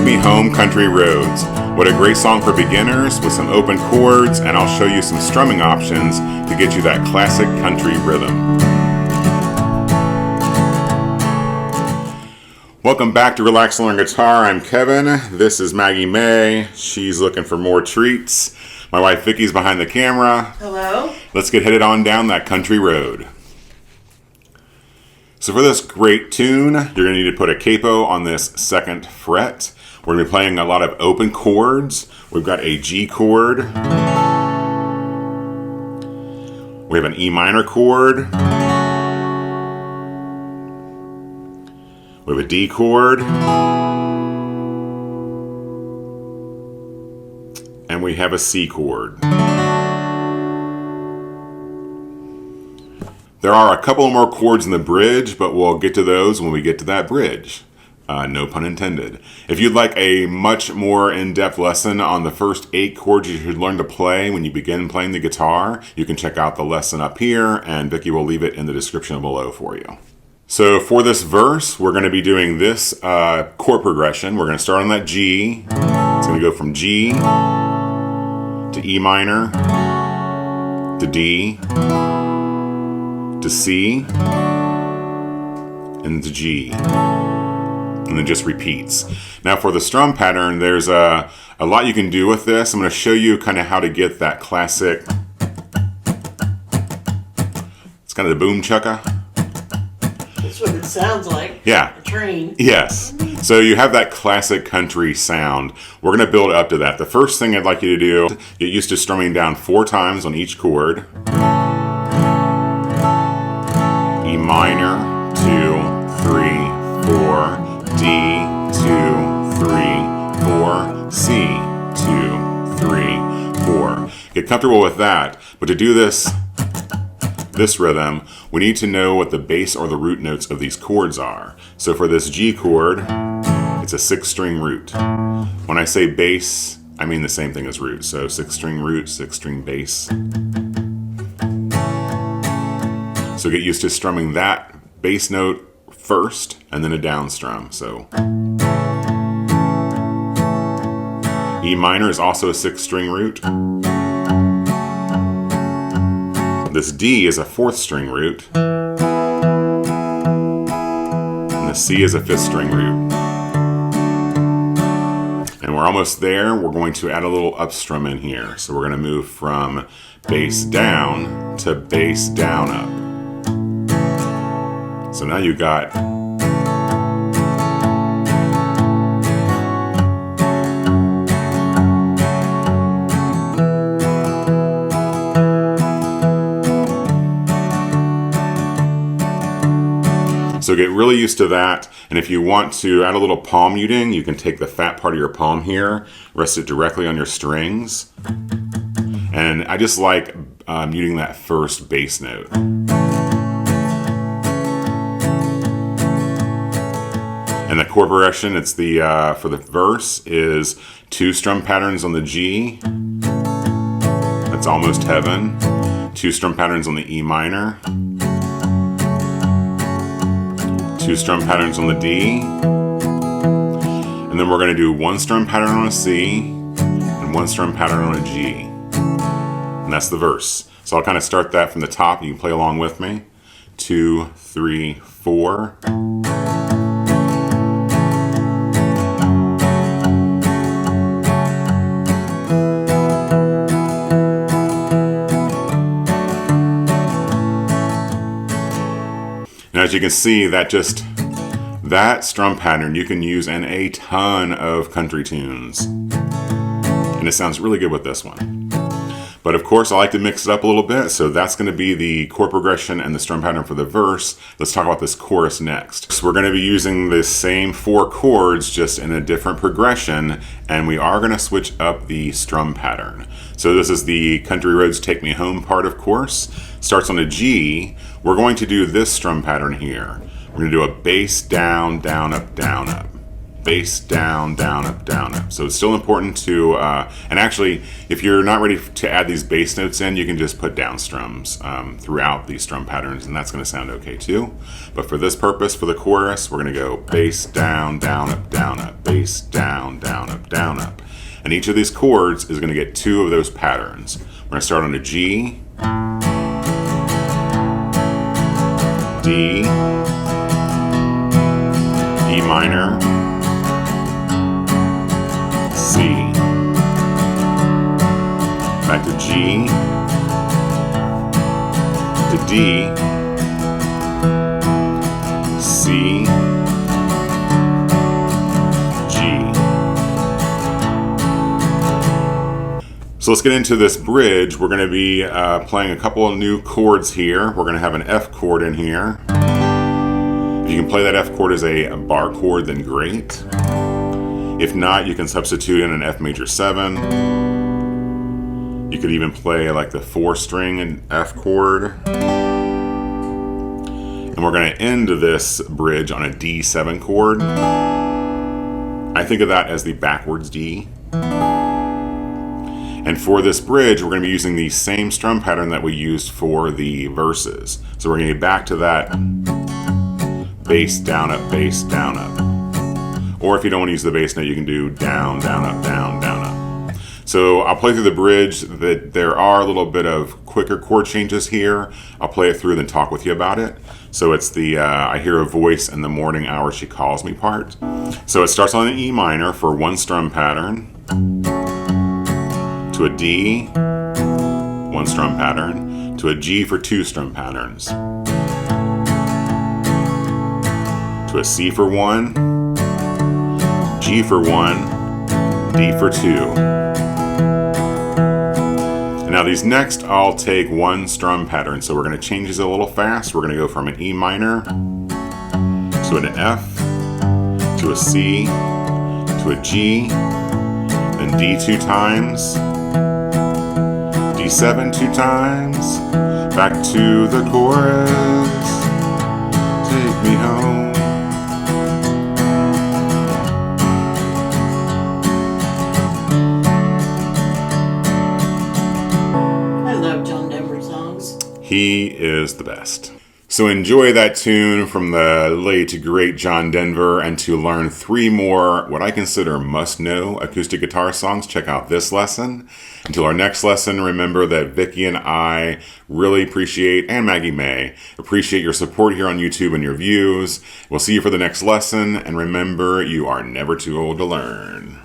Me Home, Country Roads. What a great song for beginners with some open chords, and I'll show you some strumming options to get you that classic country rhythm. Welcome back to Relax and Learn Guitar. I'm Kevin. This is Maggie May. She's looking for more treats. My wife Vicky's behind the camera. Hello. Let's get headed on down that country road. So for this great tune, you're going to need to put a capo on this second fret. We're going to be playing a lot of open chords. We've got a G chord. We have an E minor chord. We have a D chord. And we have a C chord. There are a couple more chords in the bridge, but we'll get to those when we get to that bridge. No pun intended. If you'd like a much more in-depth lesson on the first 8 chords you should learn to play when you begin playing the guitar, you can check out the lesson up here, and Vicky will leave it in the description below for you. So for this verse, we're going to be doing this chord progression. We're going to start on that G. It's going to go from G to E minor to D to C and to G. And it just repeats. Now for the strum pattern, there's a lot you can do with this. I'm going to show you kind of how to get that classic, it's kind of the boom chukka. That's what it sounds like. Yeah. A train. Yes. So you have that classic country sound. We're going to build up to that. The first thing I'd like you to do, get used to strumming down 4 times on each chord. E minor, 2, 3, 4. D, 2, 3, 4, C, 2, 3, 4. Get comfortable with that. But to do this rhythm, we need to know what the bass or the root notes of these chords are. So for this G chord, it's a 6-string root. When I say bass, I mean the same thing as root. So 6-string root, 6-string bass. So get used to strumming that bass note first and then a down strum. So E minor is also a 6-string root. This D is a 4th string root. And the C is a 5th string root. And we're almost there. We're going to add a little up strum in here. So we're going to move from bass down to bass down up. So now you got so get really used to that, and if you want to add a little palm muting, you can take the fat part of your palm here, rest it directly on your strings, and I just like muting that first bass note. And the chord progression, it's the for the verse is 2 strum patterns on the G. That's almost heaven. 2 strum patterns on the E minor. 2 strum patterns on the D. And then we're going to do 1 strum pattern on a C and 1 strum pattern on a G. And that's the verse. So I'll kind of start that from the top. You can play along with me. 2, 3, 4. As you can see, that strum pattern you can use in a ton of country tunes. And it sounds really good with this one. But of course, I like to mix it up a little bit, so that's going to be the chord progression and the strum pattern for the verse. Let's talk about this chorus next. So we're going to be using the same 4 chords, just in a different progression, and we are going to switch up the strum pattern. So this is the Country Roads Take Me Home part, of course. Starts on a G. We're going to do this strum pattern here. We're going to do a bass down, down, up, down, up. bass, down, down, up, down, up. So it's still important to, and actually, if you're not ready to add these bass notes in, you can just put down strums throughout these strum patterns, and that's going to sound okay too. But for this purpose, for the chorus, we're going to go bass, down, down, up, bass, down, down, up. And each of these chords is going to get 2 of those patterns. We're going to start on a G, D, E minor, C, back to G, to D, C, G. So let's get into this bridge. We're going to be playing a couple of new chords here. We're going to have an F chord in here. If you can play that F chord as a bar chord, then great. If not, you can substitute in an F major 7. You could even play like the 4-string and F chord. And we're going to end this bridge on a D7 chord. I think of that as the backwards D. And for this bridge, we're going to be using the same strum pattern that we used for the verses. So we're going to get back to that bass, down, up, bass, down, up. Or if you don't want to use the bass note, you can do down, down, up, down, down, up. So I'll play through the bridge. That there are a little bit of quicker chord changes here. I'll play it through and then talk with you about it. So it's the I hear a voice in the morning hour, she calls me part. So it starts on an E minor for 1 strum pattern, to a D, 1 strum pattern, to a G for 2 strum patterns, to a C for 1, G for 1, D for 2. And now these next, I'll take 1 strum pattern. So we're going to change these a little fast. We're going to go from an E minor to an F, to a C, to a G, then D 2 times, D7 2 times, back to the chorus, take me home. I love John Denver songs. He is the best. So enjoy that tune from the late great John Denver, and to learn 3 more what I consider must-know acoustic guitar songs, check out this lesson. Until our next lesson, remember that Vicki and I really appreciate, and Maggie May, appreciate your support here on YouTube and your views. We'll see you for the next lesson, and remember, you are never too old to learn.